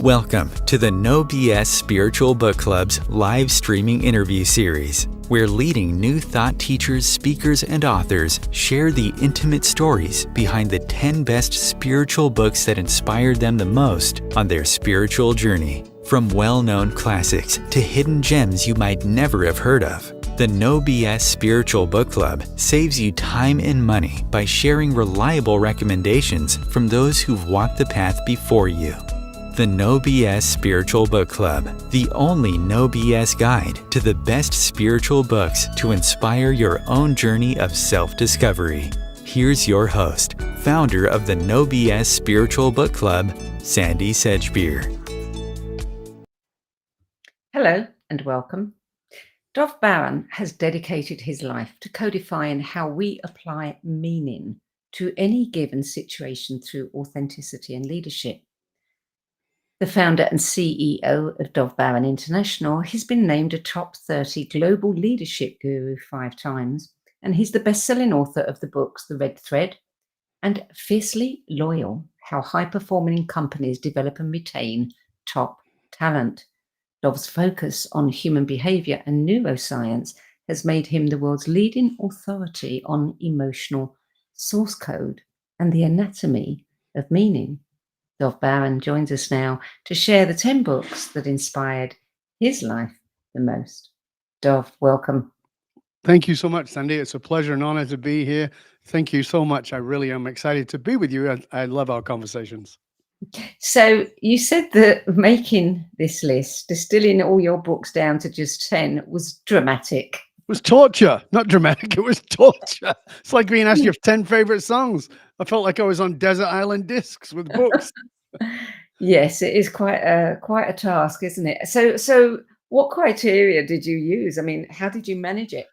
Welcome to the No BS Spiritual Book Club's live streaming interview series, where leading new thought teachers, speakers, and authors share the intimate stories behind the 10 best spiritual books that inspired them the most on their spiritual journey. From well-known classics to hidden gems you might never have heard of, the No BS Spiritual Book Club saves you time and money by sharing reliable recommendations from those who've walked the path before you. The No BS Spiritual Book Club, the only no BS guide to the best spiritual books to inspire your own journey of self-discovery. Here's your host, founder of the No BS Spiritual Book Club, Sandie Sedgbeer. Hello and welcome. Dov Baron has dedicated his life to codifying how we apply meaning to any given situation through authenticity and leadership. The founder and CEO of Dov Baron International, he's been named a top 30 global leadership guru 5 times, and he's the best-selling author of the books The Red Thread and Fiercely Loyal: How High-Performing Companies Develop and Retain Top Talent. Dov's focus on human behavior and neuroscience has made him the world's leading authority on emotional source code and the anatomy of meaning. Dov Baron joins us now to share the 10 books that inspired his life the most. Dov, welcome. Thank you so much, Sandie. It's a pleasure and honor to be here. Thank you so much. I really am excited to be with you. I love our conversations. So you said that making this list, distilling all your books down to just 10, was dramatic. It was torture, not dramatic. It was torture. It's like being asked your 10 favorite songs. I felt like I was on desert island discs with books. Yes, it is quite a task, isn't it? So what criteria did you use? I mean, how did you manage it?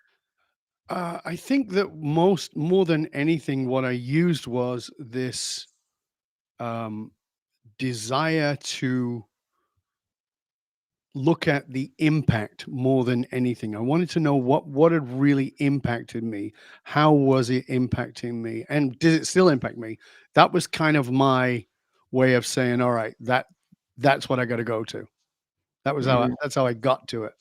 I think that more than anything, what I used was this desire to look at the impact more than anything. I wanted to know what had really impacted me. How was it impacting me? And did it still impact me? That was kind of my way of saying, all right, that's what I got to go to. That was that's how I got to it.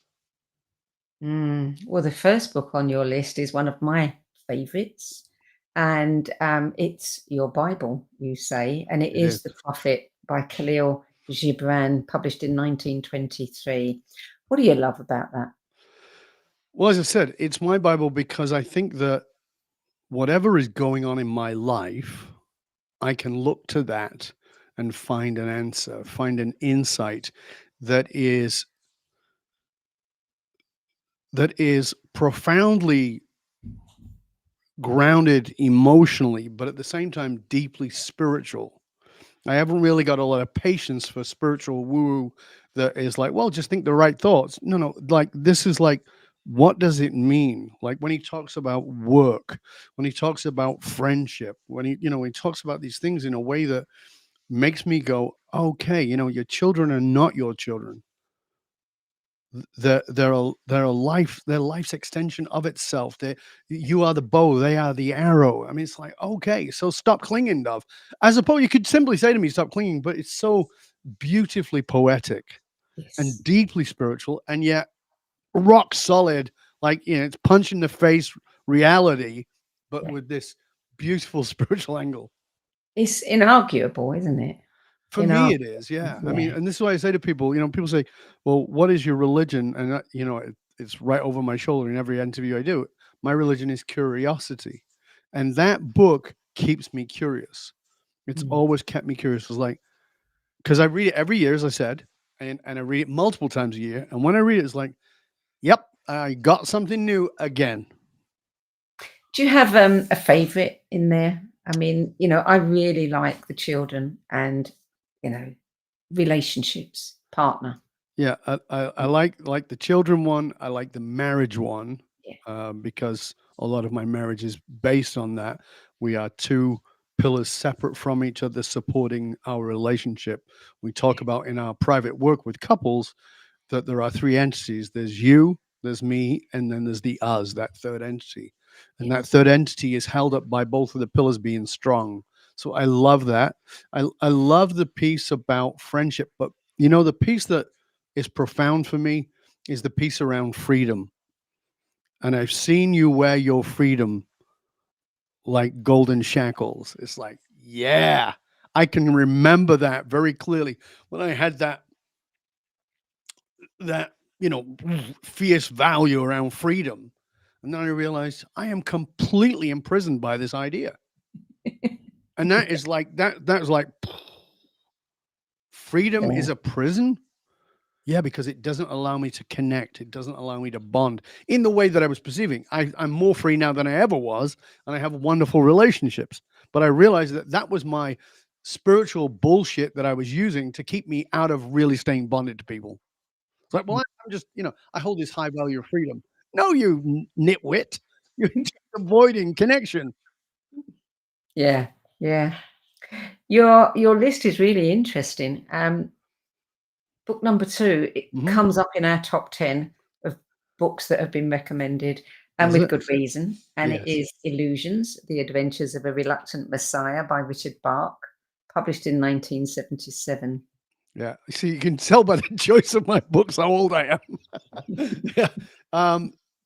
Well, the first book on your list is one of my favorites, and it's your Bible, you say, and it is The Prophet by Khalil Gibran, published in 1923. What do you love about that? Well, as I said, it's my Bible because I think that whatever is going on in my life, I can look to that and find an answer, find an insight that is profoundly grounded emotionally, but at the same time deeply spiritual. I haven't really got a lot of patience for spiritual woo that is like, well, just think the right thoughts. No, like this is like, what does it mean? Like when he talks about work, when he talks about friendship, when he talks about these things in a way that makes me go, okay, your children are not your children. They're life's extension of itself. You are the bow, they are the arrow. I mean, it's like, okay, so stop clinging, Dov. As opposed, you could simply say to me, stop clinging, but it's so beautifully poetic and deeply spiritual, and yet rock solid, like, it's punch in the face reality, but with this beautiful spiritual angle. It's inarguable, isn't it? For me, it is, yeah. I mean, and this is why I say to people, people say, well, what is your religion? And, it's right over my shoulder in every interview I do. My religion is curiosity. And that book keeps me curious. It's always kept me curious. It's like, because I read it every year, as I said, and I read it multiple times a year. And when I read it, it's like, yep, I got something new again. Do you have a favorite in there? I mean, I really like the children and relationships, partner. Yeah, I like the children one. I like the marriage one, because a lot of my marriage is based on that. We are two pillars separate from each other, supporting our relationship. We talk about in our private work with couples that there are 3 entities. There's you, there's me, and then there's the us, that third entity. And that third entity is held up by both of the pillars being strong. So I love that. I love the piece about friendship, but The piece that is profound for me is the piece around freedom. And I've seen you wear your freedom like golden shackles. It's like, yeah, I can remember that very clearly when I had that fierce value around freedom. And then I realized I am completely imprisoned by this idea. And that is like that's like freedom is a prison. Yeah, because it doesn't allow me to connect. It doesn't allow me to bond in the way that I was perceiving. I'm more free now than I ever was, and I have wonderful relationships. But I realized that was my spiritual bullshit that I was using to keep me out of really staying bonded to people. It's like, well, I'm just, I hold this high value of freedom. No, you nitwit. You're just avoiding connection. Yeah, yeah. Your list is really interesting. Book number 2, it comes up in our top 10 of books that have been recommended, and with good reason. And it is Illusions: The Adventures of a Reluctant Messiah by Richard Bach, published in 1977. Yeah. See, you can tell by the choice of my books how old I am. Yeah.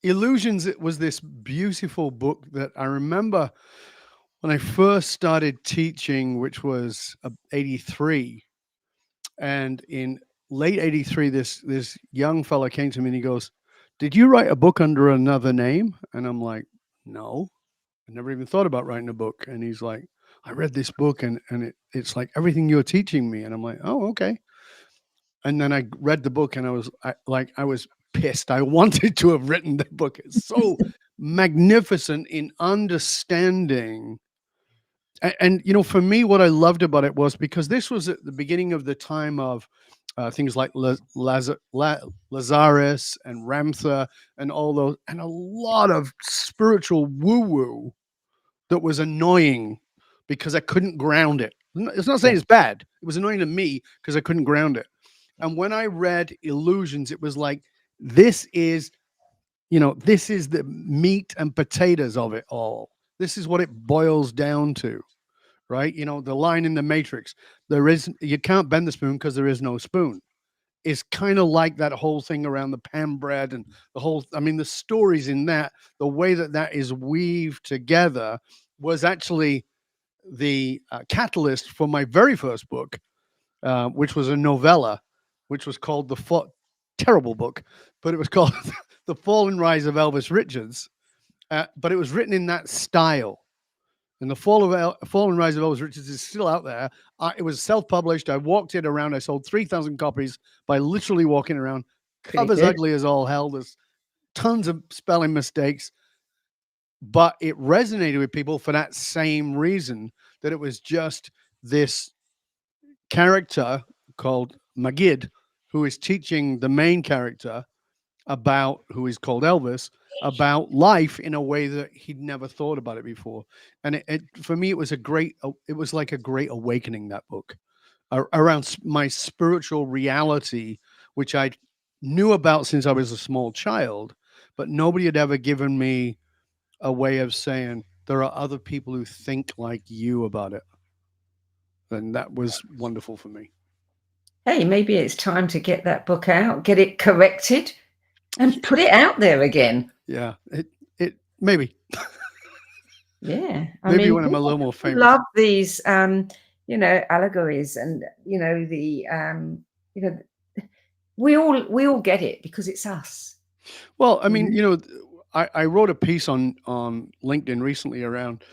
Illusions, it was this beautiful book that I remember when I first started teaching, which was 83. And in late 83, this young fella came to me and he goes, "Did you write a book under another name?" And I'm like, "No, I never even thought about writing a book." And he's like, "I read this book and it's like everything you're teaching me." And I'm like, "Oh, okay." And then I read the book and I was pissed. I wanted to have written the book. It's so magnificent in understanding. And for me, what I loved about it was because this was at the beginning of the time of things like Lazarus and Ramtha and all those, and a lot of spiritual woo-woo that was annoying because I couldn't ground it. It's not saying it's bad. It was annoying to me because I couldn't ground it. And when I read Illusions, it was like, this is the meat and potatoes of it all. This is what it boils down to, right? The line in the Matrix, you can't bend the spoon because there is no spoon. It's kind of like that whole thing around the pan bread and the stories in that, the way that is weaved together was actually the catalyst for my very first book, which was a novella, which was called terrible book, but it was called The Fall and Rise of Elvis Richards. But it was written in that style. And The Fall and Rise of Elvis Richards is still out there. It was self-published. I walked it around. I sold 3,000 copies by literally walking around. Covers ugly as all hell. There's tons of spelling mistakes. But it resonated with people for that same reason, that it was just this character called Magid, who is teaching the main character who is called Elvis, about life in a way that he'd never thought about it before. And for me, it was like a great awakening, that book, around my spiritual reality, which I knew about since I was a small child, but nobody had ever given me a way of saying there are other people who think like you about it. And that was wonderful for me. Hey, maybe it's time to get that book out, get it corrected, and put it out there again. Yeah, it maybe. Yeah, maybe when I'm a little more famous. Love these, allegories, and we all get it because it's us. Well, I mean, I wrote a piece on LinkedIn recently around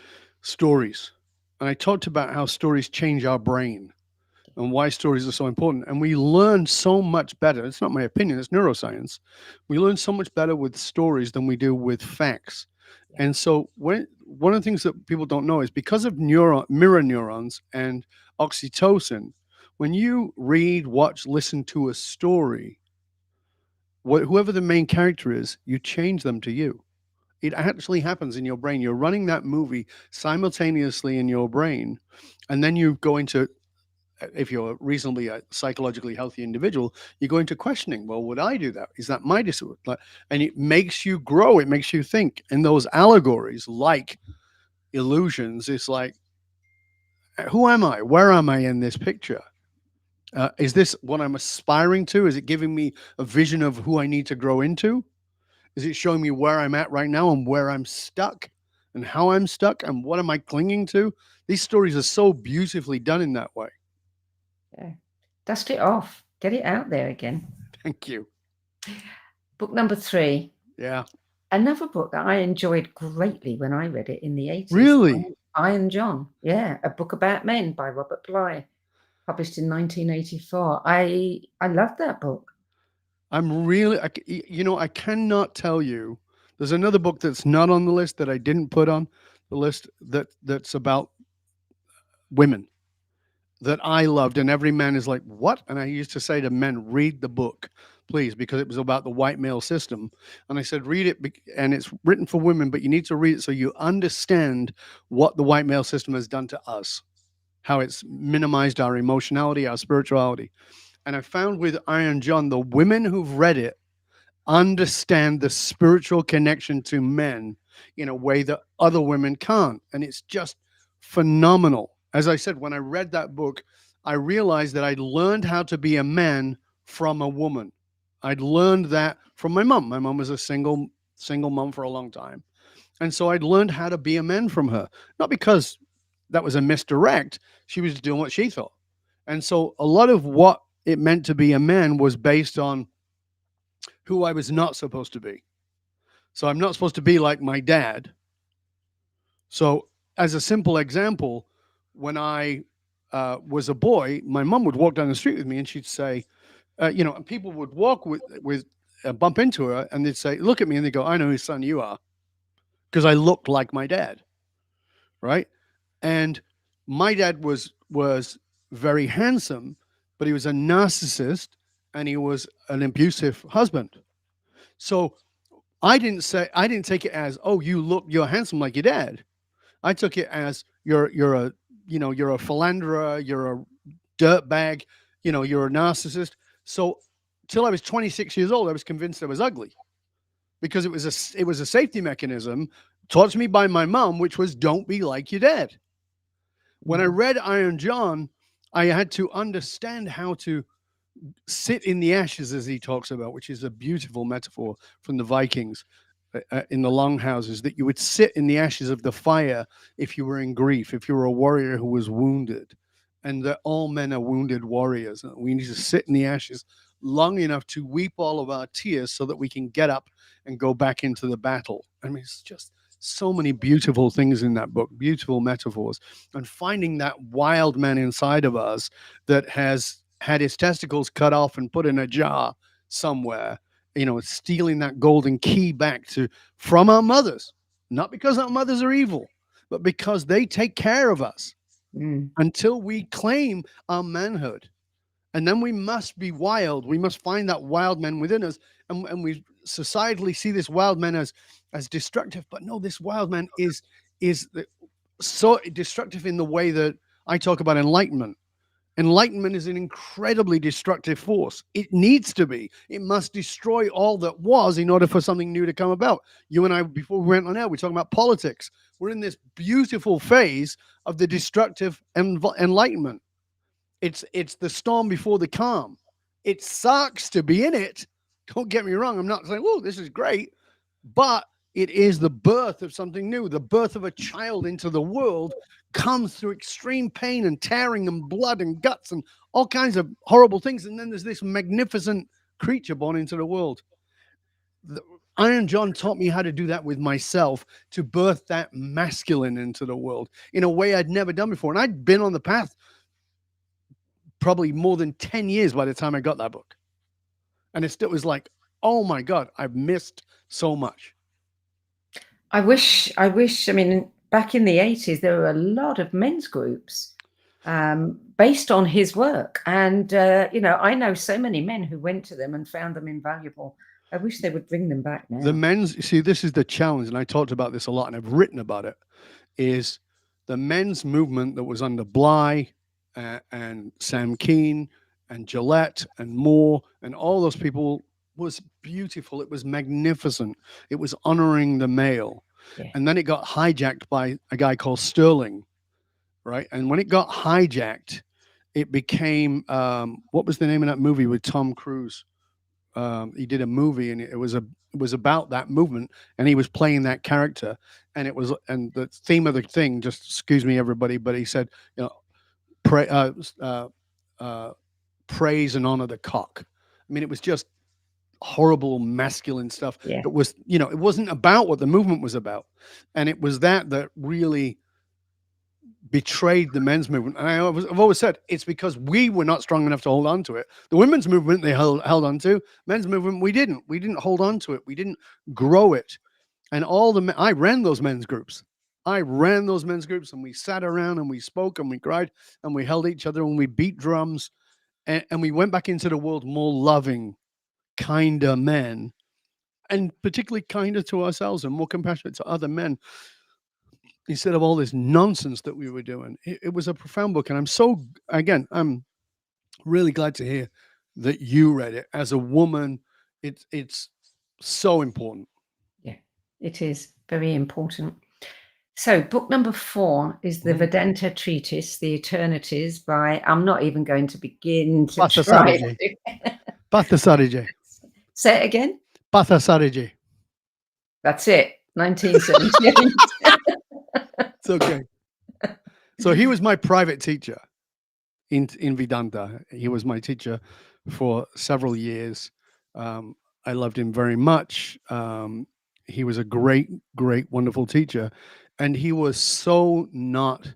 stories, and I talked about how stories change our brain and why stories are so important. And we learn so much better. It's not my opinion, it's neuroscience. We learn so much better with stories than we do with facts. Yeah. And so one of the things that people don't know is because of mirror neurons and oxytocin, when you read, watch, listen to a story, whoever the main character is, you change them to you. It actually happens in your brain. You're running that movie simultaneously in your brain, and then you go into, if you're reasonably a psychologically healthy individual, you go into questioning. Well, would I do that? Is that my disorder? And it makes you grow. It makes you think. And those allegories, like Illusions, it's like, who am I? Where am I in this picture? Is this what I'm aspiring to? Is it giving me a vision of who I need to grow into? Is it showing me where I'm at right now and where I'm stuck and how I'm stuck and what am I clinging to? These stories are so beautifully done in that way. Yeah. Dust it off. Get it out there again. Thank you. Book number 3. Yeah. Another book that I enjoyed greatly when I read it in the 80s. Really? Iron John. Yeah. A Book About Men by Robert Bly, published in 1984. I loved that book. I'm really, I cannot tell you. There's another book that's not on the list that I didn't put on the list that's about women that I loved. And every man is like, what? And I used to say to men, read the book, please, because it was about the white male system. And I said, read it. And it's written for women, but you need to read it so you understand what the white male system has done to us, how it's minimized our emotionality, our spirituality. And I found with Iron John, the women who've read it understand the spiritual connection to men in a way that other women can't. And it's just phenomenal. As I said, when I read that book, I realized that I'd learned how to be a man from a woman. I'd learned that from my mom. My mom was a single mom for a long time. And so I'd learned how to be a man from her, not because that was a misdirect. She was doing what she thought. And so a lot of what it meant to be a man was based on who I was not supposed to be. So I'm not supposed to be like my dad. So as a simple example, when I was a boy, my mom would walk down the street with me and she'd say, and people would walk with bump into her and they'd say, look at me. And they go, I know whose son you are, because I looked like my dad. Right. And my dad was very handsome, but he was a narcissist and he was an abusive husband. So I didn't take it as, oh, you're handsome like your dad. I took it as you're a philanderer, you're a dirtbag, you're a narcissist. So till I was 26 years old, I was convinced I was ugly, because it was a safety mechanism taught to me by my mom, which was don't be like your dad. When I read Iron John, I had to understand how to sit in the ashes, as he talks about, which is a beautiful metaphor from the Vikings in the longhouses, that you would sit in the ashes of the fire if you were in grief, if you were a warrior who was wounded, and that all men are wounded warriors. We need to sit in the ashes long enough to weep all of our tears so that we can get up and go back into the battle. I mean, it's just so many beautiful things in that book, beautiful metaphors, and finding that wild man inside of us that has had his testicles cut off and put in a jar somewhere, stealing that golden key back from our mothers, not because our mothers are evil, but because they take care of us until we claim our manhood. And then we must be wild. We must find that wild man within us. And we societally see this wild man as destructive, but no, this wild man is so destructive in the way that I talk about enlightenment. Enlightenment is an incredibly destructive force. It needs to be. It must destroy all that was in order for something new to come about. You and I, before we went on air, we're talking about politics. We're in this beautiful phase of the destructive enlightenment. It's the storm before the calm. It sucks to be in it. Don't get me wrong. I'm not saying, oh, this is great. But it is the birth of something new. The birth of a child into the world comes through extreme pain and tearing and blood and guts and all kinds of horrible things. And then there's this magnificent creature born into the world. Iron John taught me how to do that with myself, to birth that masculine into the world in a way I'd never done before. And I'd been on the path probably more than 10 years by the time I got that book. And it still was like, oh my God, I've missed so much. I wish, I mean, back in the 80s, there were a lot of men's groups based on his work. And, I know so many men who went to them and found them invaluable. I wish they would bring them back now. The men's, see, this is the challenge, and I talked about this a lot, and I've written about it, is the men's movement that was under Bly and Sam Keen and Gillette and Moore and all those people was beautiful. It was magnificent. It was honoring the male. Yeah. And then it got hijacked by a guy called Sterling, right? And when it got hijacked, it became, what was the name of that movie with Tom Cruise? He did a movie, and it was about that movement, and he was playing that character, and the theme of the thing, just excuse me everybody, but he said, you know, pray, praise and honor the cock. I mean, it was just horrible masculine stuff. Yeah. It was, you know, it wasn't about what the movement was about, and it was that really betrayed the men's movement. And I've always said it's because we were not strong enough to hold on to it. The women's movement they held on to. Men's movement we didn't. We didn't hold on to it. We didn't grow it. And I ran those men's groups. And we sat around and we spoke and we cried and we held each other and we beat drums, and we went back into the world more loving, kinder men, and particularly kinder to ourselves and more compassionate to other men, instead of all this nonsense that we were doing. It was a profound book, and I'm really glad to hear that you read it. As a woman, it's so important. Yeah, it is very important. So book number 4 is the Venta Treatise, The Eternities, by, I'm not even going to begin to try. Patha. Say it again. Patha Sariji. That's it. 1978. It's okay. So he was my private teacher in Vedanta. He was my teacher for several years. I loved him very much. He was a great, wonderful teacher. And he was so not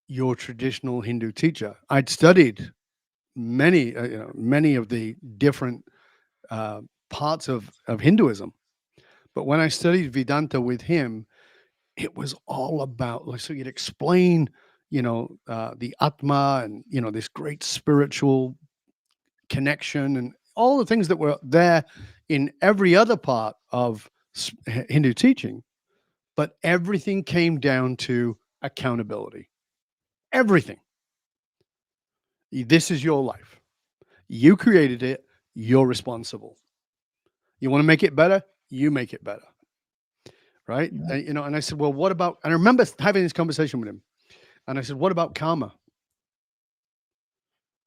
your traditional Hindu teacher. I'd studied many of the different parts of Hinduism. But when I studied Vedanta with him, it was all about, like, so you'd explain, the Atma and, this great spiritual connection and all the things that were there in every other part of Hindu teaching. But everything came down to accountability. Everything. This is your life. You created it. You're responsible. You want to make it better? You make it better. Right? Mm-hmm. And I said, well, what about, and I remember having this conversation with him, and I said, what about karma?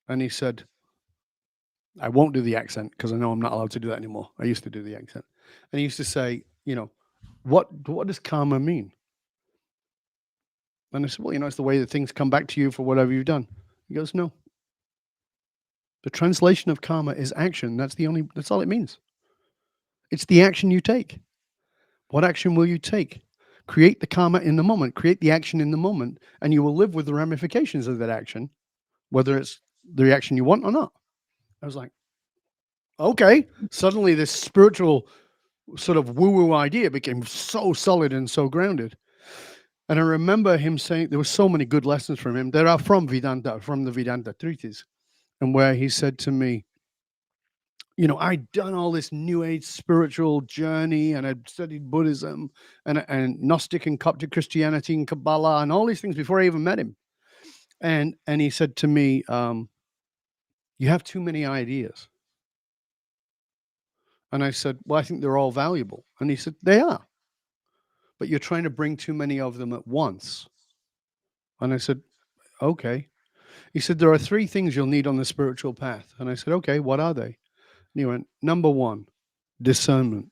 And he said, I won't do the accent because I know I'm not allowed to do that anymore. I used to do the accent. And he used to say, what does karma mean? And I said, well, it's the way that things come back to you for whatever you've done. He goes, no. The translation of karma is action. That's all it means. It's the action you take. What action will you take? Create the karma in the moment, create the action in the moment, and you will live with the ramifications of that action, whether it's the reaction you want or not. I was like, okay. Suddenly this spiritual sort of woo-woo idea became so solid and so grounded. And I remember him saying, there were so many good lessons from him that are from Vedanta, from the Venta Treatise, and where he said to me, I'd done all this New Age spiritual journey, and I'd studied Buddhism and Gnostic and Coptic Christianity and Kabbalah and all these things before I even met him. And he said to me, you have too many ideas. And I said, well, I think they're all valuable. And he said, they are. But you're trying to bring too many of them at once. And I said, okay. He said, there are 3 things you'll need on the spiritual path. And I said, okay, what are they? And he went, number 1, discernment.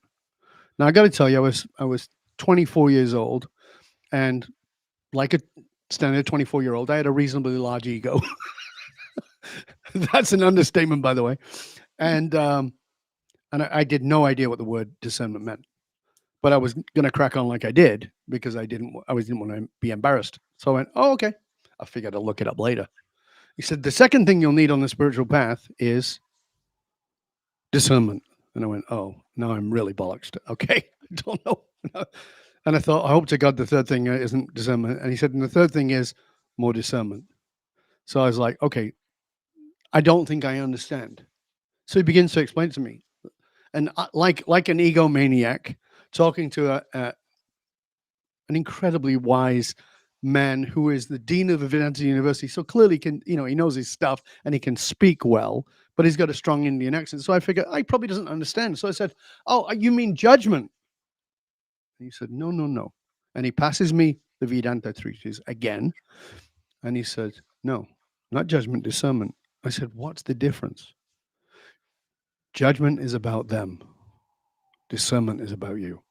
Now, I got to tell you, I was 24 years old, and like a standard 24-year-old, I had a reasonably large ego. That's an understatement, by the way. And I did no idea what the word discernment meant, but I was going to crack on like I did because I didn't want to be embarrassed. So I went, oh, okay. I figured I'll look it up later. He said, the second thing you'll need on the spiritual path is discernment. And I went, oh, now I'm really bollocksed. Okay. I don't know. And I thought, I hope to God the third thing isn't discernment. And he said, and the third thing is more discernment. So I was like, okay, I don't think I understand. So he begins to explain to me. And like an egomaniac talking to an incredibly wise man who is the dean of the Vedanta University, so clearly he knows his stuff and he can speak well, but he's got a strong Indian accent. So I figured he probably doesn't understand. So I said, oh, you mean judgment? And he said, no. And he passes me the Vedanta Treatise again. And he said, no, not judgment, discernment. I said, what's the difference? Judgment is about them. Discernment is about you.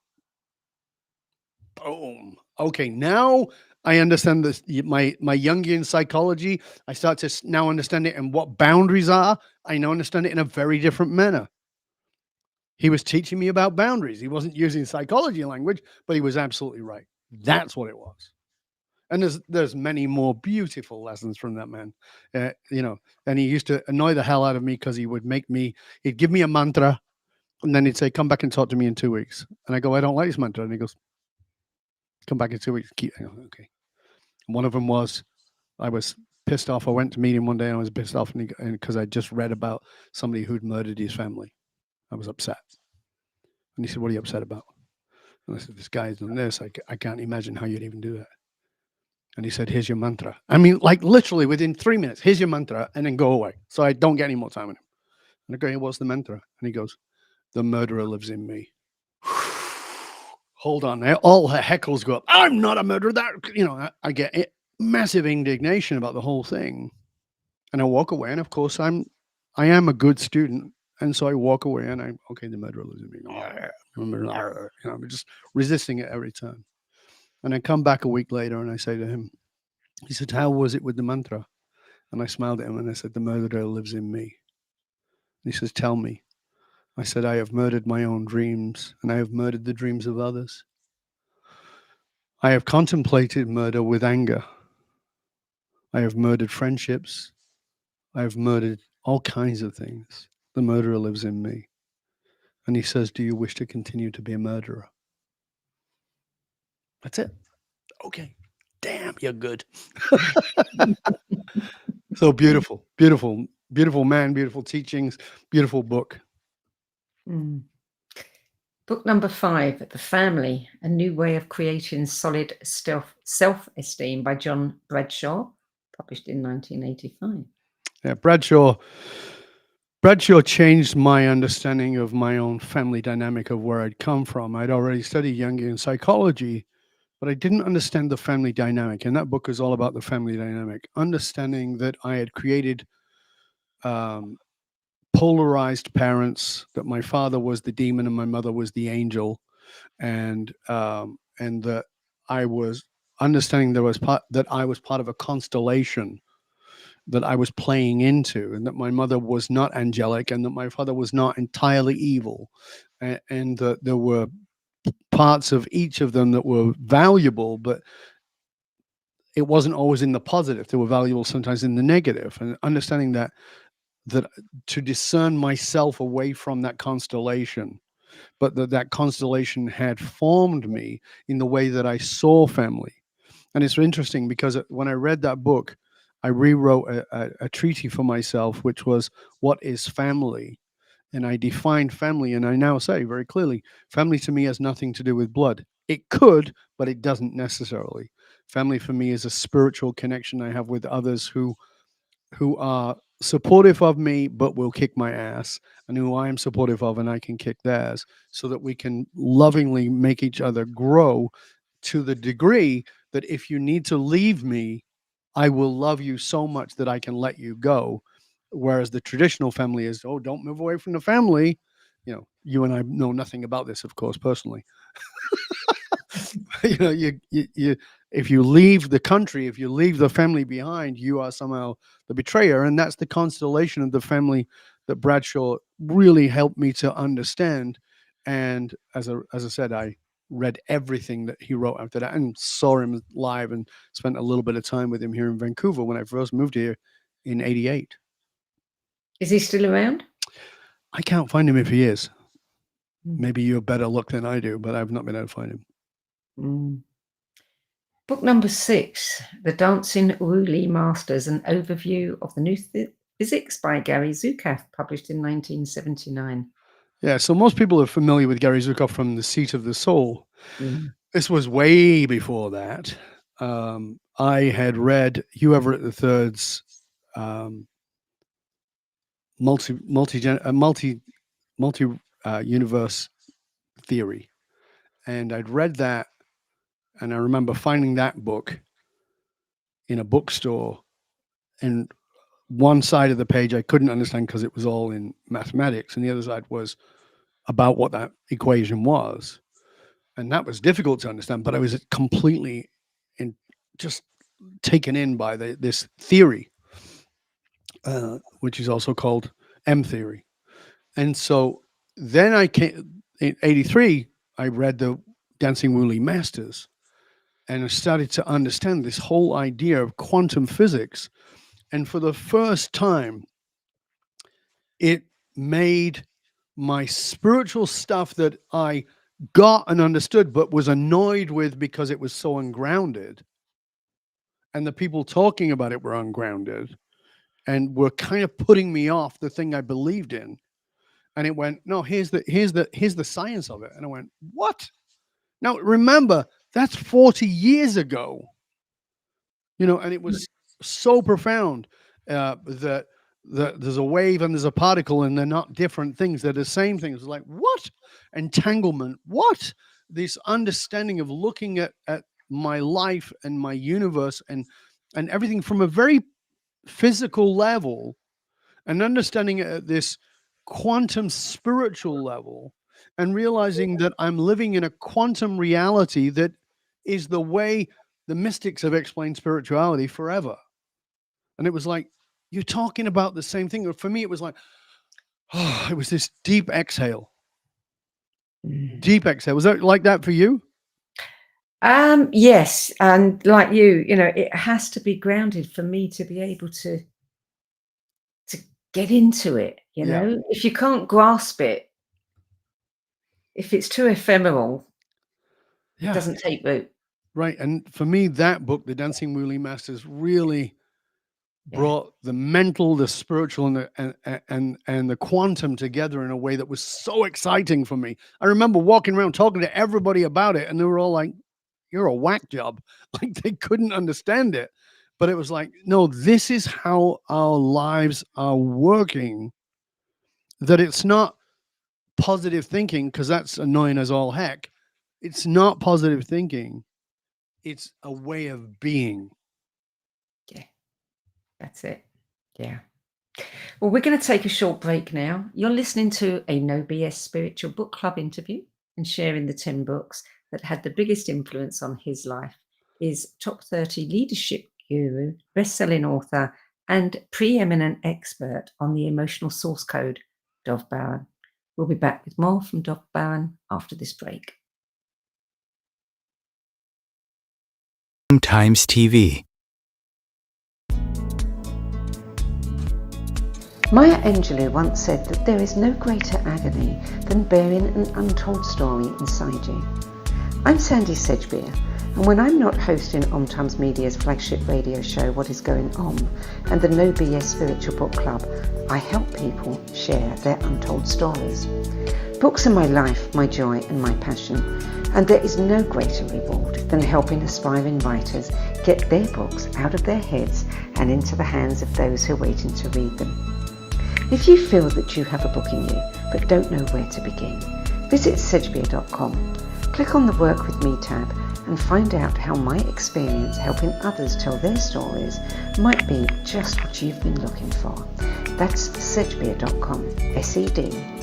Boom. Okay, now I understand this. My Jungian psychology. I start to now understand it and what boundaries are. I now understand it in a very different manner. He was teaching me about boundaries. He wasn't using psychology language, but he was absolutely right. That's what it was. And there's many more beautiful lessons from that man, and he used to annoy the hell out of me because he'd give me a mantra, and then he'd say, come back and talk to me in 2 weeks. And I go, I don't like this mantra. And he goes, come back in 2 weeks. Okay. And one of them was, I was pissed off. I went to meet him one day and I was pissed off because I just read about somebody who'd murdered his family. I was upset. And he said, what are you upset about? And I said, this guy's done this. I can't imagine how you'd even do that. And he said, here's your mantra. I mean, like literally within 3 minutes, here's your mantra, and then go away. So I don't get any more time with him. And I go, hey, what's the mantra? And he goes, the murderer lives in me. Hold on. All her heckles go up. I'm not a murderer. I get massive indignation about the whole thing. And I walk away. And of course, I am a good student. And so I walk away and the murderer lives in me. I'm just resisting it every time. And I come back a week later and I say to him, he said, how was it with the mantra? And I smiled at him and I said, the murderer lives in me. And he says, tell me. I said, I have murdered my own dreams and I have murdered the dreams of others. I have contemplated murder with anger. I have murdered friendships. I have murdered all kinds of things. The murderer lives in me. And he says, do you wish to continue to be a murderer? That's it. Okay. Damn, you're good. So beautiful, beautiful, beautiful man, beautiful teachings, beautiful book. Book number 5, The Family, A New Way of Creating Solid Self-Esteem by John Bradshaw, published in 1985. Yeah, Bradshaw changed my understanding of my own family dynamic of where I'd come from. I'd already studied Jungian psychology, but I didn't understand the family dynamic. And that book is all about the family dynamic, understanding that I had created polarized parents, that my father was the demon and my mother was the angel. And that I was understanding that I was part of a constellation that I was playing into, and that my mother was not angelic and that my father was not entirely evil, and that there were parts of each of them that were valuable, but it wasn't always in the positive. They were valuable sometimes in the negative, and understanding that to discern myself away from that constellation, but that constellation had formed me in the way that I saw family. And it's interesting because when I read that book, I rewrote a treaty for myself, which was, what is family? And I defined family, and I now say very clearly, family to me has nothing to do with blood. It could, but it doesn't necessarily. Family for me is a spiritual connection I have with others who are supportive of me but will kick my ass, and who I am supportive of and I can kick theirs, so that we can lovingly make each other grow to the degree that if you need to leave me, I will love you so much that I can let you go. Whereas the traditional family is, oh, don't move away from the family. You and I know nothing about this, of course, personally. You if you leave the country, if you leave the family behind, you are somehow the betrayer. And that's the constellation of the family that Bradshaw really helped me to understand. And as I said, I read everything that he wrote after that and saw him live and spent a little bit of time with him here in Vancouver when I first moved here in 88. Is he still around? I can't find him if he is. Maybe you have better luck than I do, but I've not been able to find him. Book number 6, The Dancing Wui Masters, An Overview of the New Physics by Gary Zukav, published in 1979. Yeah, so most people are familiar with Gary Zukav from The Seat of the Soul. This was way before that. I had read Hugh Everett III's multi-universe theory, and I'd read that, and I remember finding that book in a bookstore and one side of the page I couldn't understand because it was all in mathematics, and the other side was about what that equation was. And that was difficult to understand, but I was completely just taken in by this theory, which is also called M theory. And so then I came in 83, I read the Dancing Wui Masters, and I started to understand this whole idea of quantum physics. And for the first time, it made my spiritual stuff that I got and understood, but was annoyed with because it was so ungrounded. And the people talking about it were ungrounded and were kind of putting me off the thing I believed in. And it went, no, here's the science of it. And I went, what? Now, remember, that's 40 years ago, and it was so profound that there's a wave and there's a particle and they're not different things. They're the same things. Like, what? Entanglement. What? This understanding of looking at my life and my universe and everything from a very physical level, and understanding it at this quantum spiritual level, and realizing that I'm living in a quantum reality that is the way the mystics have explained spirituality forever. And it was like, you're talking about the same thing. For me, it was like, oh, it was this deep exhale. Deep exhale. Was that like that for you? Yes. And like you, it has to be grounded for me to be able to get into it. Yeah. If you can't grasp it, if it's too ephemeral, it doesn't take root. Right. And for me, that book, The Dancing Wui Masters, really brought the mental, the spiritual, and the quantum together in a way that was so exciting for me. I remember walking around talking to everybody about it, and they were all like, you're a whack job. Like, they couldn't understand it. But it was like, no, this is how our lives are working. That it's not positive thinking, because that's annoying as all heck. It's not positive thinking. It's a way of being. Yeah, that's it. Yeah. Well, we're going to take a short break now. You're listening to a No BS Spiritual Book Club interview, and sharing the 10 books that had the biggest influence on his life is top 30 leadership guru, best-selling author, and preeminent expert on the emotional source code, Dov Baron. We'll be back with more from Dov Baron after this break. Times TV. Maya Angelou once said that there is no greater agony than bearing an untold story inside you. I'm Sandie Sedgbeer, and when I'm not hosting Om Times Media's flagship radio show What Is Going On and the No BS Spiritual Book Club, I help people share their untold stories. Books are my life, my joy and my passion, and there is no greater reward than helping aspiring writers get their books out of their heads and into the hands of those who are waiting to read them. If you feel that you have a book in you but don't know where to begin, visit Sedgbeer.com, click on the Work With Me tab and find out how my experience helping others tell their stories might be just what you've been looking for. That's Sedgbeer.com, SEDGBEER.com.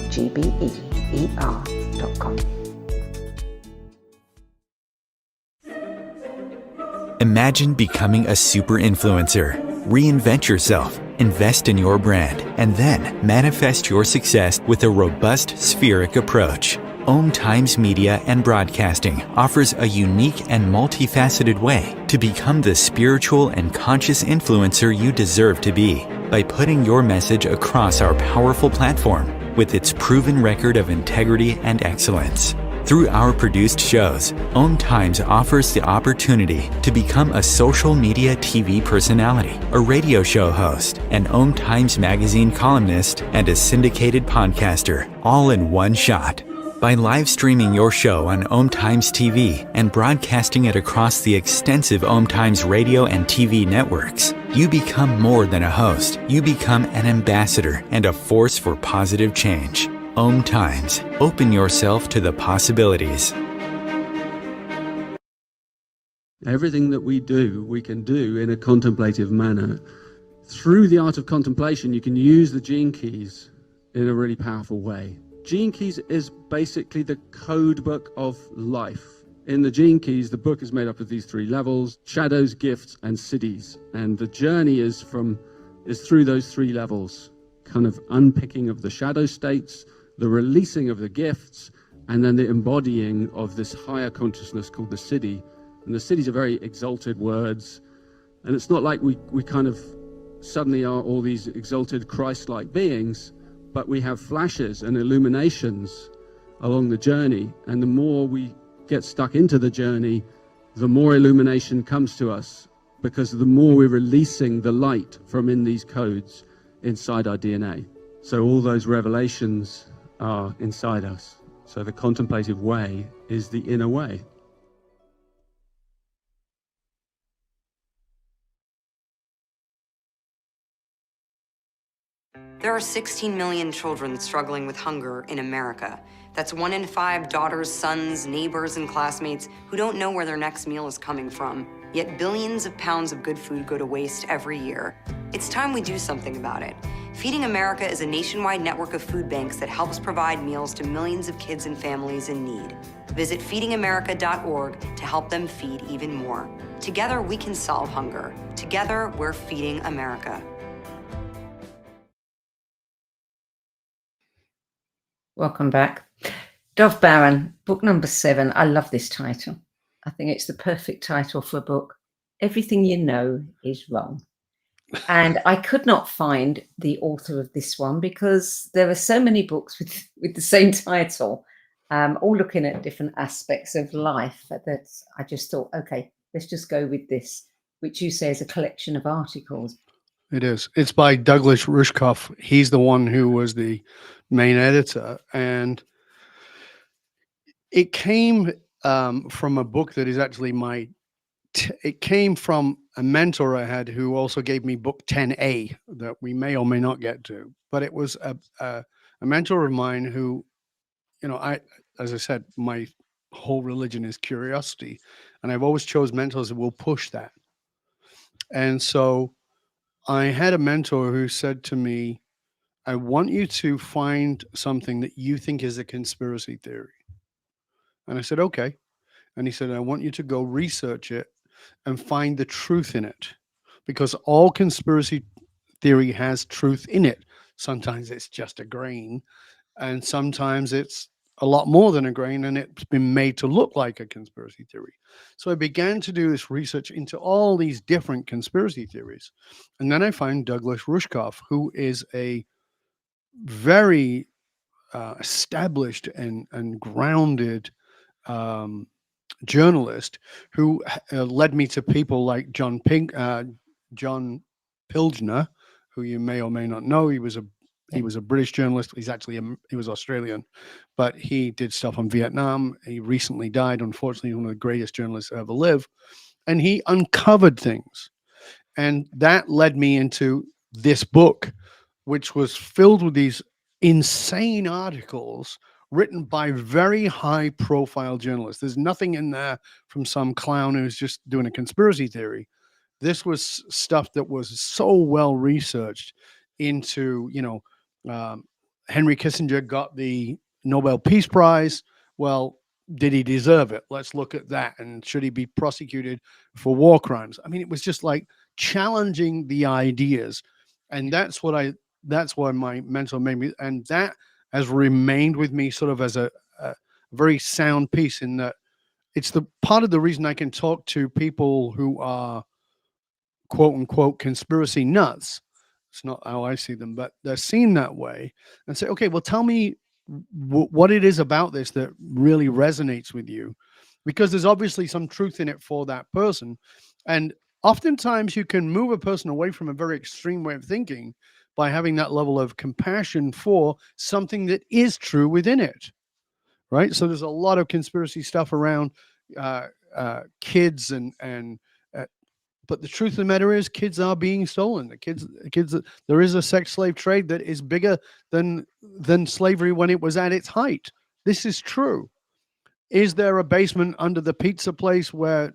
Imagine becoming a super influencer. Reinvent yourself, invest in your brand, and then manifest your success with a robust spheric approach. Om Times Media and Broadcasting offers a unique and multifaceted way to become the spiritual and conscious influencer you deserve to be by putting your message across our powerful platform with its proven record of integrity and excellence. Through our produced shows, Om Times offers the opportunity to become a social media TV personality, a radio show host, an Om Times magazine columnist, and a syndicated podcaster, all in one shot. By live streaming your show on Om Times TV and broadcasting it across the extensive Om Times radio and TV networks, you become more than a host. You become an ambassador and a force for positive change. Om Times. Open yourself to the possibilities. Everything that we do, we can do in a contemplative manner through the art of contemplation, you can use the gene keys in a really powerful way. Gene keys is basically the code book of life. In the gene keys, the book is made up of these 3 levels: shadows, gifts, and siddhis. And the journey is through those 3 levels, kind of unpicking of the shadow states, the releasing of the gifts, and then the embodying of this higher consciousness called the siddhi. And the siddhis are very exalted words. And it's not like we kind of suddenly are all these exalted Christ-like beings, but we have flashes and illuminations along the journey. And the more we get stuck into the journey, the more illumination comes to us, because the more we're releasing the light from in these codes inside our DNA. So all those revelations are inside us. So the contemplative way is the inner way. There are 16 million children struggling with hunger in America. That's 1 in 5 daughters, sons, neighbors, and classmates who don't know where their next meal is coming from. Yet billions of pounds of good food go to waste every year. It's time we do something about it. Feeding America is a nationwide network of food banks that helps provide meals to millions of kids and families in need. Visit feedingamerica.org to help them feed even more. Together, we can solve hunger. Together, we're feeding America. Welcome back. Dov Baron, book number 7. I love this title. I think it's the perfect title for a book. Everything you know is wrong. And I could not find the author of this one because there are so many books with the same title, all looking at different aspects of life, that I just thought, okay, let's just go with this, which you say is a collection of articles. It is. It's by Douglas Rushkoff. He's the one who was the main editor. And it came from a book that is actually it came from a mentor I had who also gave me book 10A that we may or may not get to. But it was a mentor of mine who, as I said, my whole religion is curiosity. And I've always chose mentors that will push that. And so I had a mentor who said to me, I want you to find something that you think is a conspiracy theory. And I said, okay. And he said, I want you to go research it and find the truth in it, because all conspiracy theory has truth in it. Sometimes it's just a grain, and sometimes it's a lot more than a grain, and it's been made to look like a conspiracy theory. So I began to do this research into all these different conspiracy theories. And then I found Douglas Rushkoff, who is a very established and grounded journalist who led me to people like John Pilgener, who you may or may not know. He was a British journalist. He was Australian, but he did stuff on Vietnam. He recently died, unfortunately, one of the greatest journalists to ever live. And he uncovered things. And that led me into this book, which was filled with these insane articles written by very high profile journalists. There's nothing in there from some clown who's just doing a conspiracy theory. This was stuff that was so well researched into, Henry Kissinger got the Nobel Peace Prize. Well, did he deserve it? Let's look at that. And should he be prosecuted for war crimes? I mean, it was just like challenging the ideas. And that's why my mentor made me, and that has remained with me sort of as a very sound piece, in that it's the part of the reason I can talk to people who are quote unquote conspiracy nuts. It's not how I see them, but they're seen that way, and say, okay, well, tell me what it is about this that really resonates with you, because there's obviously some truth in it for that person. And oftentimes you can move a person away from a very extreme way of thinking by having that level of compassion for something that is true within it, right? So there's a lot of conspiracy stuff around kids but the truth of the matter is, kids are being stolen. The kids. There is a sex slave trade that is bigger than slavery when it was at its height. This is true. Is there a basement under the pizza place where,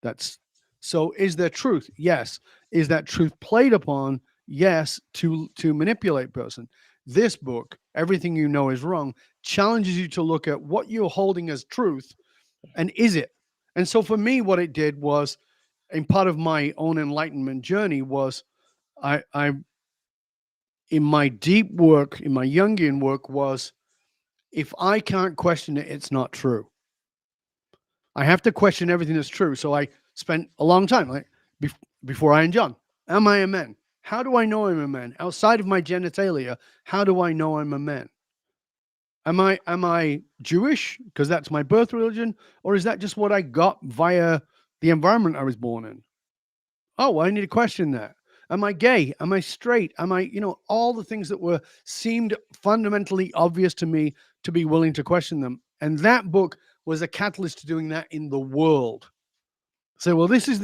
that's So is there truth? Yes. Is that truth played upon? Yes, to manipulate person. This book, Everything You Know Is Wrong, challenges you to look at what you're holding as truth and is it? And so for me, what it did was, in part of my own enlightenment journey was I in my deep work, in my Jungian work was, if I can't question it, it's not true. I have to question everything that's true. So I spent a long time, like before I and John, am I a man? How do I know I'm a man? Outside of my genitalia, how do I know I'm a man? Am I Jewish because that's my birth religion, or is that just what I got via the environment I was born in? Oh, well, I need to question that. Am I gay? Am I straight? Am I, all the things that seemed fundamentally obvious to me, to be willing to question them. And that book was a catalyst to doing that in the world. So, well, this is,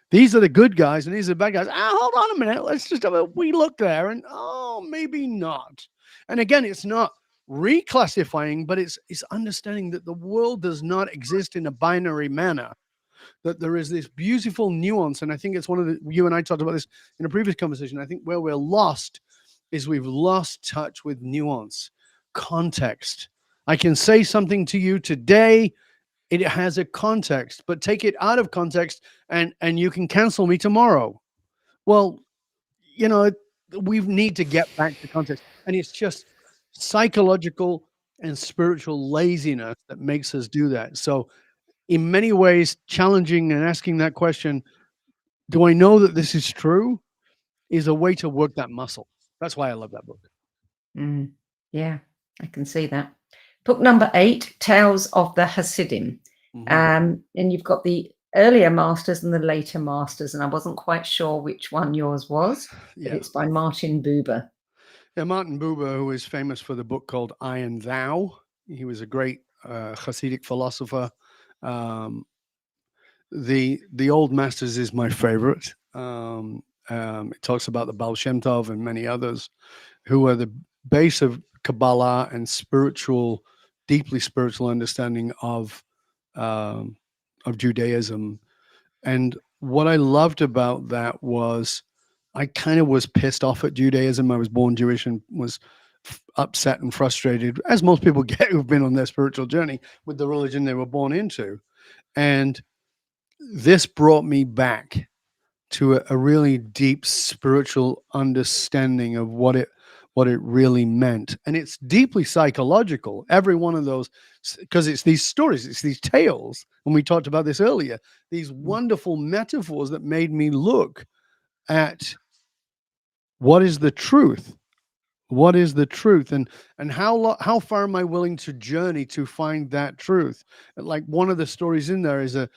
these are the good guys and these are the bad guys. Hold on a minute. Let's just have a wee look there. And, maybe not. And again, it's not reclassifying, but it's understanding that the world does not exist in a binary manner, that there is this beautiful nuance. And I think it's one of the, you and I talked about this in a previous conversation. I think where we're lost is we've lost touch with nuance, context. I can say something to you today, it has a context, but take it out of context and you can cancel me tomorrow. Well, we need to get back to context. And it's just psychological and spiritual laziness that makes us do that. So in many ways, challenging and asking that question, do I know that this is true, is a way to work that muscle. That's why I love that book. Yeah, I can see that. Book number 8, Tales of the Hasidim. And you've got the earlier masters and the later masters, and I wasn't quite sure which one yours was, but it's by Martin Buber. Yeah, Martin Buber, who is famous for the book called I and Thou. He was a great Hasidic philosopher. The Old Masters is my favorite. It talks about the Baal Shem Tov and many others who are the base of Kabbalah and deeply spiritual understanding of Judaism. And what I loved about that was I kind of was pissed off at Judaism. I was born Jewish and was upset and frustrated, as most people get who've been on their spiritual journey, with the religion they were born into. And this brought me back to a really deep spiritual understanding of what it really meant. And it's deeply psychological, every one of those, because it's these stories, it's these tales. And we talked about this earlier, these wonderful metaphors that made me look at what is the truth? What is the truth? And how far am I willing to journey to find that truth? Like one of the stories in there is a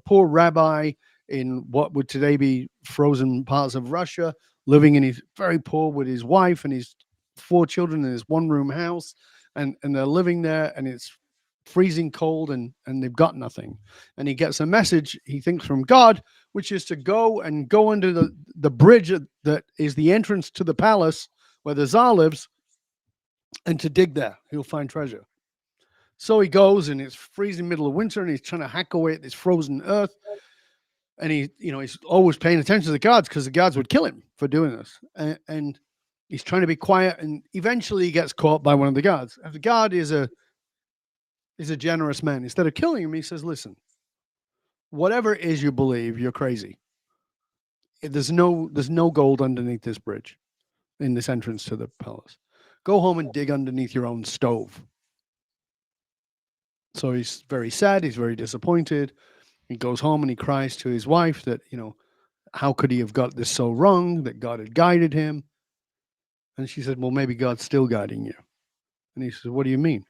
poor rabbi in what would today be frozen parts of Russia, living in his very poor with his wife and his 4 children in his 1-room house, and they're living there, and it's freezing cold, and they've got nothing. And he gets a message, he thinks, from God, which is to go under the bridge that is the entrance to the palace where the Tsar lives, and to dig there. He'll find treasure. So he goes, and it's freezing middle of winter, and he's trying to hack away at this frozen earth. And he's always paying attention to the guards, because the guards would kill him for doing this. And he's trying to be quiet, and eventually he gets caught by one of the guards. And the guard is a generous man. Instead of killing him, he says, listen, whatever it is you believe, you're crazy. There's no gold underneath this bridge in this entrance to the palace. Go home and dig underneath your own stove. So he's very sad. He's very disappointed. He goes home and he cries to his wife that, how could he have got this so wrong, that God had guided him? And she said, well, maybe God's still guiding you. And he said, what do you mean?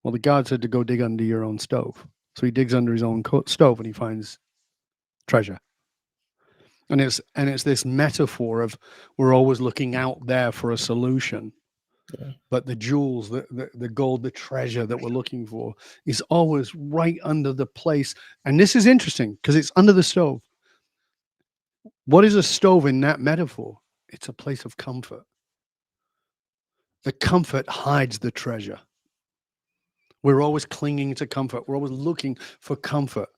Well, the God said to go dig under your own stove. So he digs under his own stove and he finds treasure. And it's this metaphor of we're always looking out there for a solution. Yeah. But the jewels, the gold, the treasure that we're looking for is always right under the place. And this is interesting because it's under the stove. What is a stove in that metaphor? It's a place of comfort. The comfort hides the treasure. We're always clinging to comfort. We're always looking for comfort.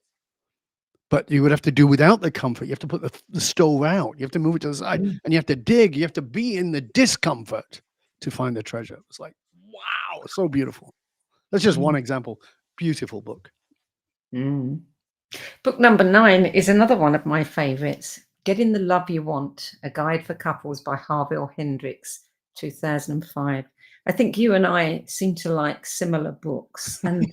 but you would have to do without the comfort. You have to put the stove out. You have to move it to the side, and you have to dig. You have to be in the discomfort to find the treasure. It's like, wow, so beautiful. That's just one example. Beautiful book. Mm. Book number 9 is another one of my favourites. Getting the Love You Want, A Guide for Couples by Harville Hendrix, 2005. I think you and I seem to like similar books, and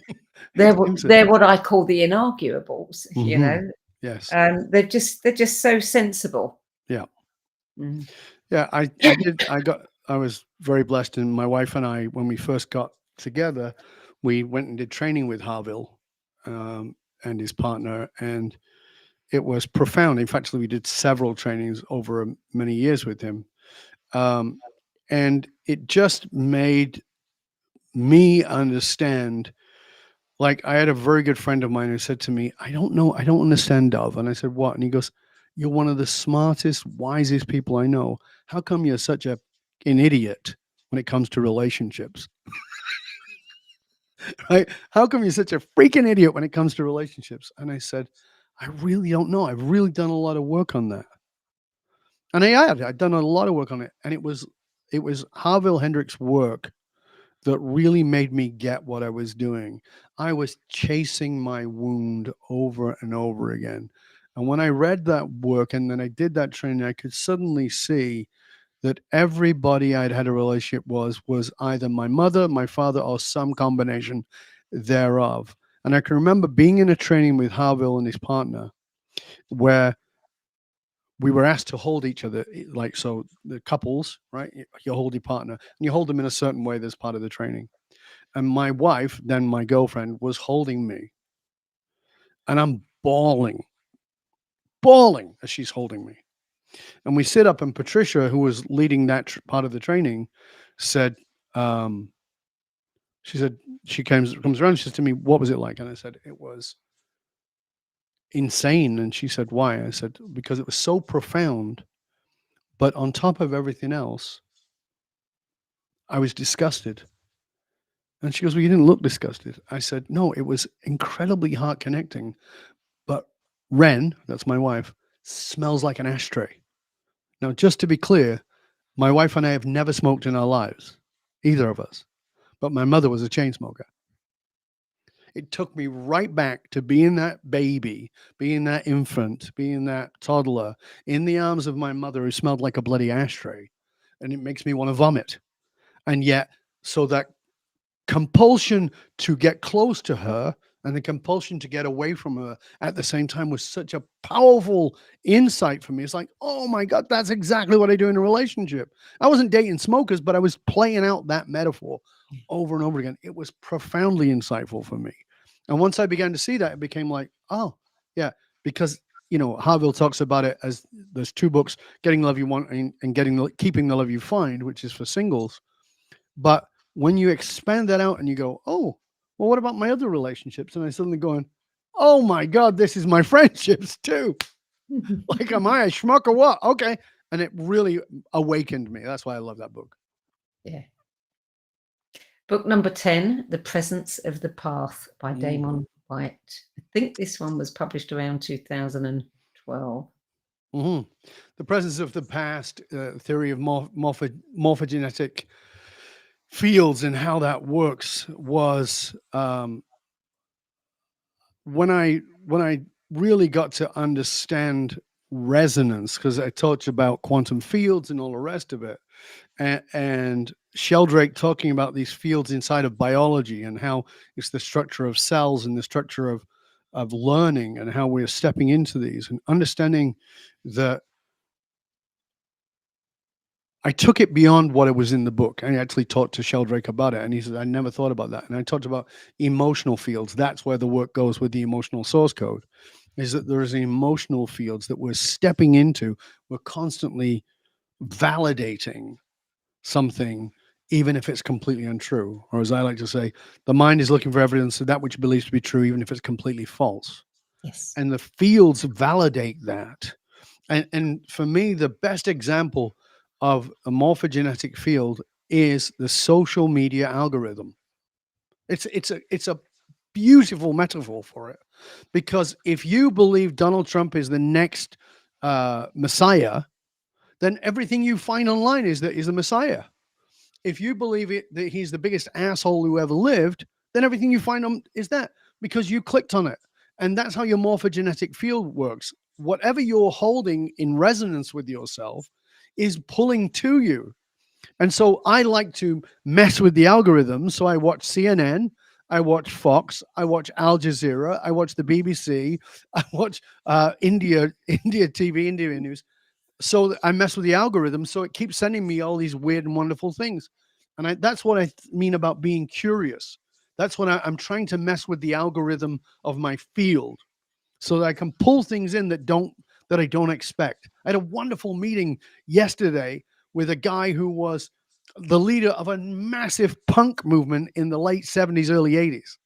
they're what I call the inarguables, you know. Yes. They're just so sensible. Yeah. Mm. Yeah, I was very blessed, and my wife and I, when we first got together, we went and did training with Harville and his partner, and it was profound. In fact, we did several trainings over many years with him, and it just made me understand. Like, I had a very good friend of mine who said to me, I don't understand, Dov. And I said, what? And he goes, you're one of the smartest, wisest people I know. How come you're such an idiot when it comes to relationships? Right? How come you're such a freaking idiot when it comes to relationships? And I said, I really don't know. I've really done a lot of work on that. And I'd done a lot of work on it. And it was Harville Hendrix' work that really made me get what I was doing. I was chasing my wound over and over again. And when I read that work and then I did that training, I could suddenly see that everybody I'd had a relationship was either my mother, my father, or some combination thereof. And I can remember being in a training with Harville and his partner where we were asked to hold each other, like, so the couples, right? You hold your partner and you hold them in a certain way. That's part of the training. And my wife, then my girlfriend, was holding me, and I'm bawling as she's holding me. And we sit up, and Patricia, who was leading that part of the training, said, she said, she comes around, she says to me, what was it like? And I said, it was insane. And she said, why? I said, because it was so profound, but on top of everything else, I was disgusted. And she goes, well, you didn't look disgusted. I said, no, it was incredibly heart connecting. But Ren, that's my wife, smells like an ashtray. Now, just to be clear, my wife and I have never smoked in our lives, either of us. But my mother was a chain smoker. It took me right back to being that baby, being that infant, being that toddler in the arms of my mother who smelled like a bloody ashtray. And it makes me want to vomit. And yet, so that compulsion to get close to her and the compulsion to get away from her at the same time was such a powerful insight for me. It's like, oh my God, that's exactly what I do in a relationship. I wasn't dating smokers, but I was playing out that metaphor over and over again. It was profoundly insightful for me. And once I began to see that, it became like, oh yeah, because, you know, Harville talks about it as there's 2 books, Getting the Love You Want and Keeping the Love You Find, which is for singles. But when you expand that out and you go, oh, well, what about my other relationships? And I suddenly going, oh my God, this is my friendships too. Like, am I a schmuck or what? Okay. And it really awakened me. That's why I love that book. Yeah. Book number 10, The Presence of the Path by Damon White. I think this one was published around 2012. The Presence of the Past, theory of morphogenetic fields and how that works was when I really got to understand resonance, because I talked about quantum fields and all the rest of it, and Sheldrake talking about these fields inside of biology and how it's the structure of cells and the structure of learning and how we're stepping into these and understanding that I took it beyond what it was in the book. I actually talked to Sheldrake about it, and he said, I never thought about that. And I talked about emotional fields. That's where the work goes with the emotional source code, is that there is emotional fields that we're stepping into. We're constantly validating something, even if it's completely untrue. Or as I like to say, the mind is looking for evidence of that which it believes to be true, even if it's completely false. Yes. And the fields validate that. And for me, the best example of a morphogenetic field is the social media algorithm. It's a beautiful metaphor for it. Because if you believe Donald Trump is the next Messiah, then everything you find online is the Messiah. If you believe that he's the biggest asshole who ever lived, then everything you find on is that, because you clicked on it. And that's how your morphogenetic field works. Whatever you're holding in resonance with yourself is pulling to you. And so I like to mess with the algorithm. So I watch CNN, I watch Fox, I watch Al Jazeera, I watch the BBC, I watch India TV, India News. So I mess with the algorithm, so it keeps sending me all these weird and wonderful things. And that's what I mean about being curious. That's what I'm trying to mess with the algorithm of my field, so that I can pull things in that I don't expect. I had a wonderful meeting yesterday with a guy who was the leader of a massive punk movement in the late 70s, early 80s,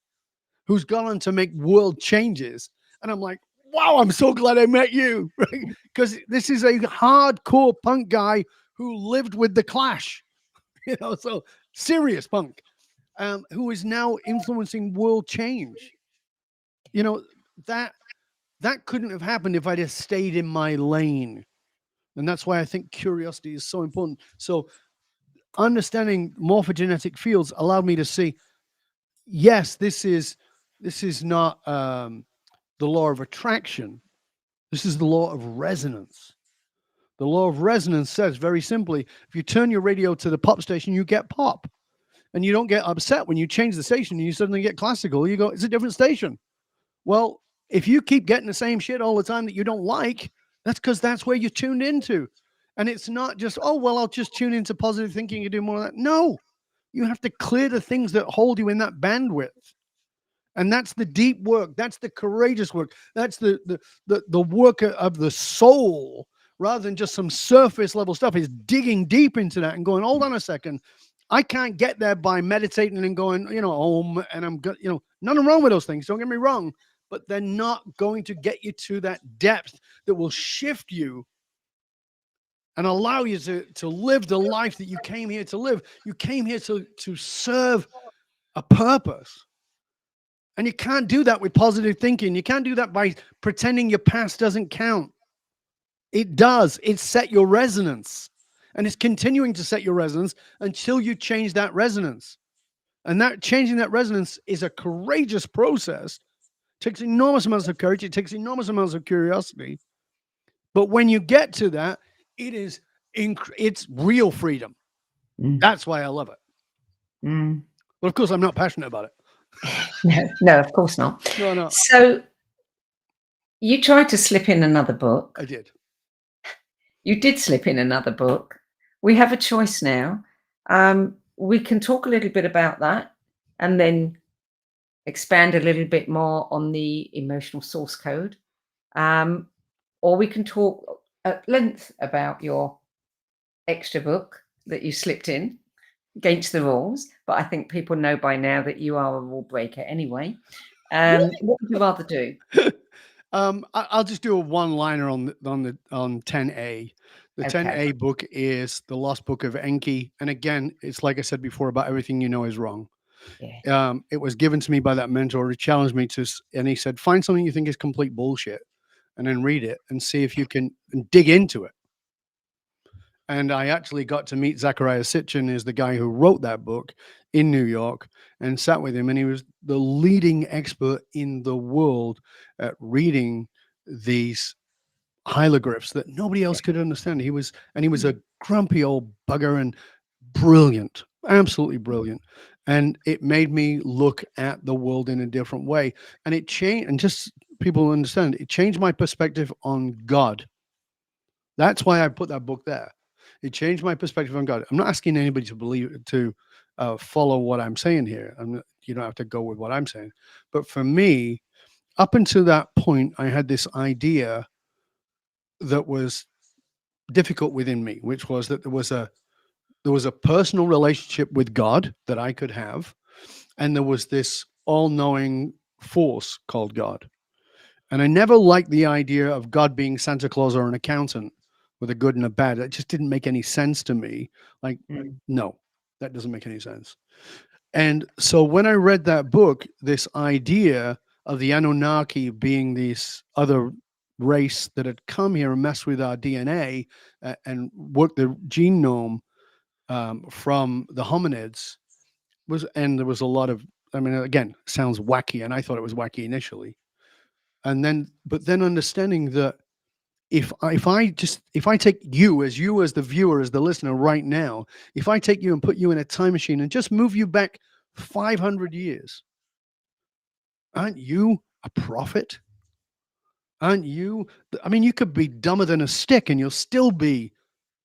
who's gone on to make world changes. And I'm like, wow, I'm so glad I met you, right? Because this is a hardcore punk guy who lived with the Clash, so serious punk, who is now influencing world change. That couldn't have happened if I'd have stayed in my lane. And that's why I think curiosity is so important. So understanding morphogenetic fields allowed me to see, yes, this is not the law of attraction. This is the law of resonance. The law of resonance says very simply, if you turn your radio to the pop station, you get pop. And you don't get upset when you change the station and you suddenly get classical. You go, it's a different station. Well, if you keep getting the same shit all the time that you don't like, that's because that's where you're tuned into. And it's not just, oh, well, I'll just tune into positive thinking and do more of that. No, you have to clear the things that hold you in that bandwidth. And that's the deep work. That's the courageous work. That's the work of the soul, rather than just some surface level stuff. It's digging deep into that and going, hold on a second. I can't get there by meditating and going, and I'm good, nothing wrong with those things. Don't get me wrong, but they're not going to get you to that depth that will shift you and allow you to live the life that you came here to live. You came here to serve a purpose. And you can't do that with positive thinking. You can't do that by pretending your past doesn't count. It does. It set your resonance. And it's continuing to set your resonance until you change that resonance. And that changing that resonance is a courageous process. It takes enormous amounts of courage. It takes enormous amounts of curiosity. But when you get to that, it's real freedom. That's why I love it. But of course, I'm not passionate about it. No, of course not. No. So you tried to slip in another book. I did. You did slip in another book. We have a choice now. We can talk a little bit about that and then expand a little bit more on the emotional source code. Or we can talk at length about your extra book that you slipped in against the rules. But I think people know by now that you are a rule breaker anyway. What would you rather do? I'll just do a one-liner on 10A. The 10A book is the Lost Book of Enki. And again, it's like I said before about everything you know is wrong. Yeah. It was given to me by that mentor who challenged me and he said, find something you think is complete bullshit and then read it and see if you can dig into it. And I actually got to meet Zecharia Sitchin, is the guy who wrote that book, in New York, and sat with him. And he was the leading expert in the world at reading these hieroglyphs that nobody else could understand. He was a grumpy old bugger and brilliant, absolutely brilliant. And it made me look at the world in a different way. And it changed, and just people understand, it changed my perspective on God. That's why I put that book there. It changed my perspective on God. I'm not asking anybody to follow what I'm saying here. You don't have to go with what I'm saying. But for me, up until that point, I had this idea that was difficult within me, which was that there was a personal relationship with God that I could have, and there was this all-knowing force called God. And I never liked the idea of God being Santa Claus or an accountant with a good and a bad. It just didn't make any sense to me. No, that doesn't make any sense. And so when I read that book, this idea of the Anunnaki being this other race that had come here and messed with our DNA and worked the genome from the hominids and there was a lot of, I mean, again, sounds wacky, and I thought it was wacky initially. But then understanding that if I take you as the viewer, as the listener right now, if I take you and put you in a time machine and just move you back 500 years, aren't you a prophet? Aren't you? I mean, you could be dumber than a stick and you'll still be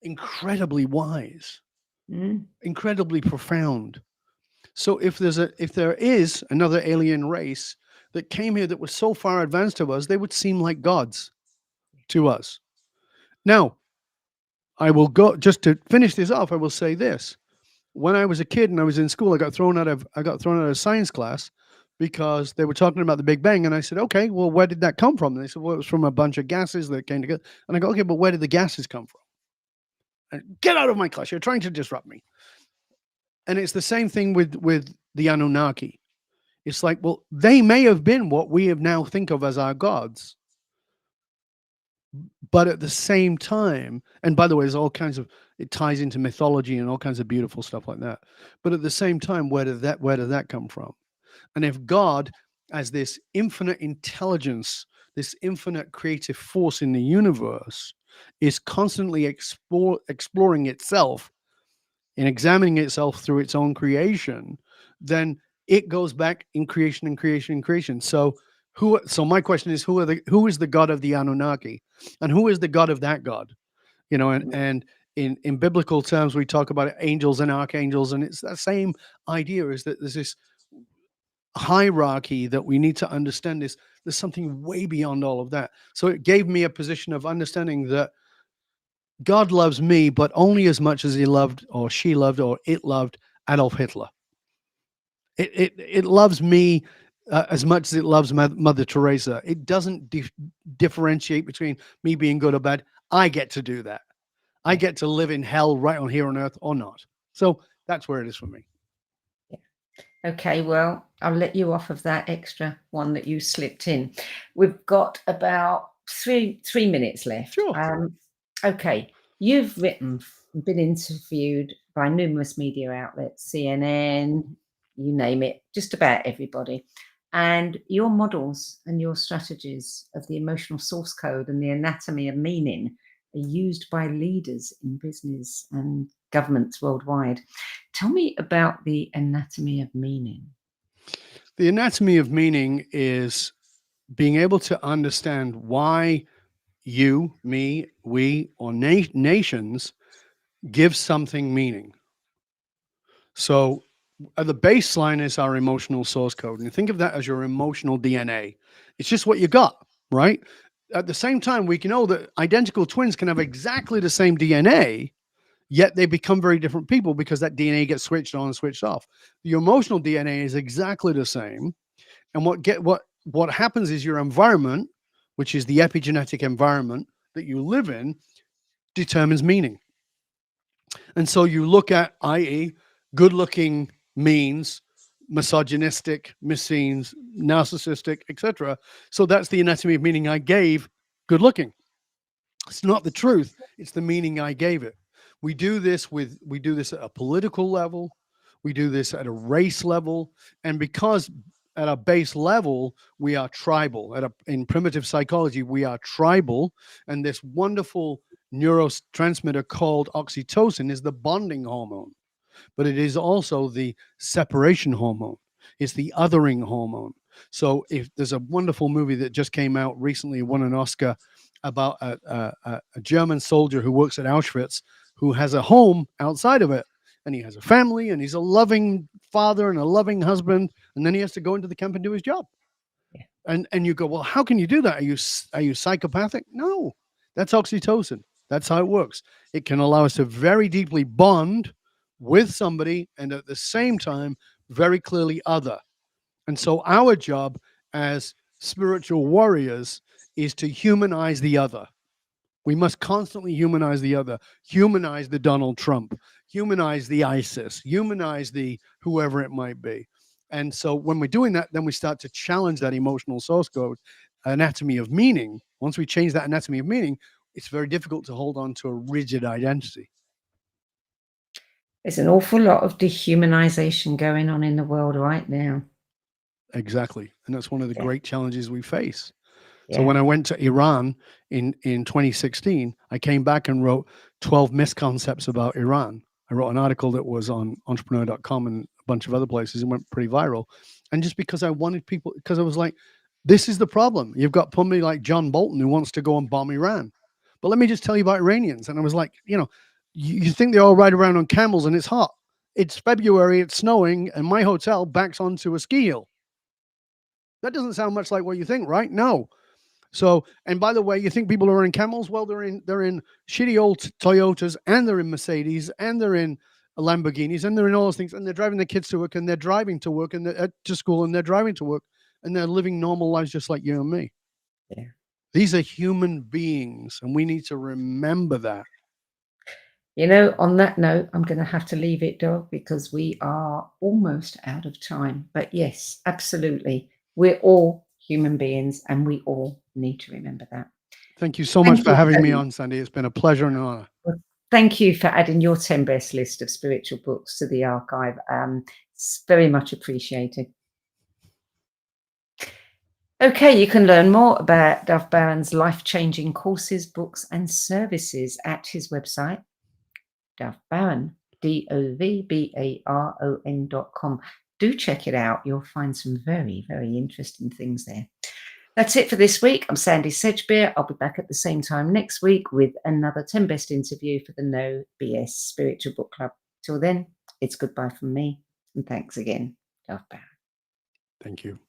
incredibly wise, incredibly profound. So if there is another alien race that came here that was so far advanced to us, they would seem like gods to us. Now, I will go, just to finish this off, I will say this. When I was a kid and I was in school, I got thrown out of science class because they were talking about the Big Bang. And I said, okay, well, where did that come from? And they said, well, it was from a bunch of gases that came together. And I go, okay, but where did the gases come from? And get out of my class. You're trying to disrupt me. And it's the same thing with the Anunnaki. It's like, well, they may have been what we have now think of as our gods. But at the same time, and by the way, there's all kinds of, it ties into mythology and all kinds of beautiful stuff like that. But at the same time, where did that come from? And if God, as this infinite intelligence, this infinite creative force in the universe, is constantly exploring itself and examining itself through its own creation, then it goes back in creation and creation and creation. So my question is, who is the God of the Anunnaki, and who is the God of that God? You know, and in biblical terms, we talk about angels and archangels, and it's that same idea, is that there's this hierarchy that we need to understand. There's something way beyond all of that. So it gave me a position of understanding that God loves me, but only as much as he loved, or she loved, or it loved Adolf Hitler. It loves me as much as it loves Mother Teresa. It doesn't differentiate between me being good or bad. I get to do that. I get to live in hell right on here on earth or not. So that's where it is for me. Yeah. Okay, well, I'll let you off of that extra one that you slipped in. We've got about three minutes left. Sure. Okay, you've been interviewed by numerous media outlets, CNN, you name it, just about everybody. And your models and your strategies of the emotional source code and the anatomy of meaning are used by leaders in business and governments worldwide. Tell me about the anatomy of meaning. The anatomy of meaning is being able to understand why you, me, we, or nations give something meaning. So the baseline is our emotional source code. And think of that as your emotional DNA. It's just what you got, right? At the same time, we can know that identical twins can have exactly the same DNA, yet they become very different people because that DNA gets switched on and switched off. Your emotional DNA is exactly the same. And what happens is your environment, which is the epigenetic environment that you live in, determines meaning. And so you look at, i.e., good-looking means misogynistic, means narcissistic, etc. So that's the anatomy of meaning I gave good-looking. It's not the truth. It's the meaning I gave it. We do this at a political level. We do this at a race level. And because at a base level, we are tribal. In primitive psychology, we are tribal. And this wonderful neurotransmitter called oxytocin is the bonding hormone. But it is also the separation hormone. It's the othering hormone. So if there's a wonderful movie that just came out recently, won an Oscar, about a German soldier who works at Auschwitz, who has a home outside of it, and he has a family, and he's a loving father and a loving husband, and then he has to go into the camp and do his job. Yeah. And you go, well, how can you do that? Are you psychopathic? No, that's oxytocin. That's how it works. It can allow us to very deeply bond with somebody and at the same time very clearly other. And so our job as spiritual warriors is to humanize the other. We must constantly humanize the other, humanize the Donald Trump, humanize the ISIS, humanize the whoever it might be. And so when we're doing that, then we start to challenge that emotional source code, anatomy of meaning. Once we change that anatomy of meaning, it's very difficult to hold on to a rigid identity. There's an awful lot of dehumanization going on in the world right now. Exactly. And that's one of the Yeah. great challenges we face. Yeah. So when I went to Iran in 2016, I came back and wrote 12 misconceptions about Iran. I wrote an article that was on entrepreneur.com and a bunch of other places and went pretty viral. And just because I wanted people, because I was like, this is the problem. You've got somebody like John Bolton who wants to go and bomb Iran. But let me just tell you about Iranians. And I was like, you think they all ride around on camels and it's hot. It's February, it's snowing, and my hotel backs onto a ski hill. That doesn't sound much like what you think, right? No. So, and by the way, you think people are in camels? Well, they're in shitty old Toyotas, and they're in Mercedes, and they're in Lamborghinis, and they're in all those things, and they're driving their kids to work, and they're driving to work, and they're to school, and they're driving to work, and they're living normal lives just like you and me. Yeah. These are human beings, and we need to remember that. On that note, I'm going to have to leave it, Dov, because we are almost out of time. But yes, absolutely. We're all human beings, and we all need to remember that. Thank you so much for having me on, Sandie. It's been a pleasure and an honor. Well, thank you for adding your 10 best list of spiritual books to the archive. It's very much appreciated. Okay, you can learn more about Dov Baron's life-changing courses, books, and services at his website, Dov Baron, DOVBARON.com. Do check it out. You'll find some very, very interesting things there. That's it for this week. I'm Sandie Sedgbeer. I'll be back at the same time next week with another 10 best interview for the No BS Spiritual Book Club. Till then, it's goodbye from me. And thanks again, Dov Baron. Thank you.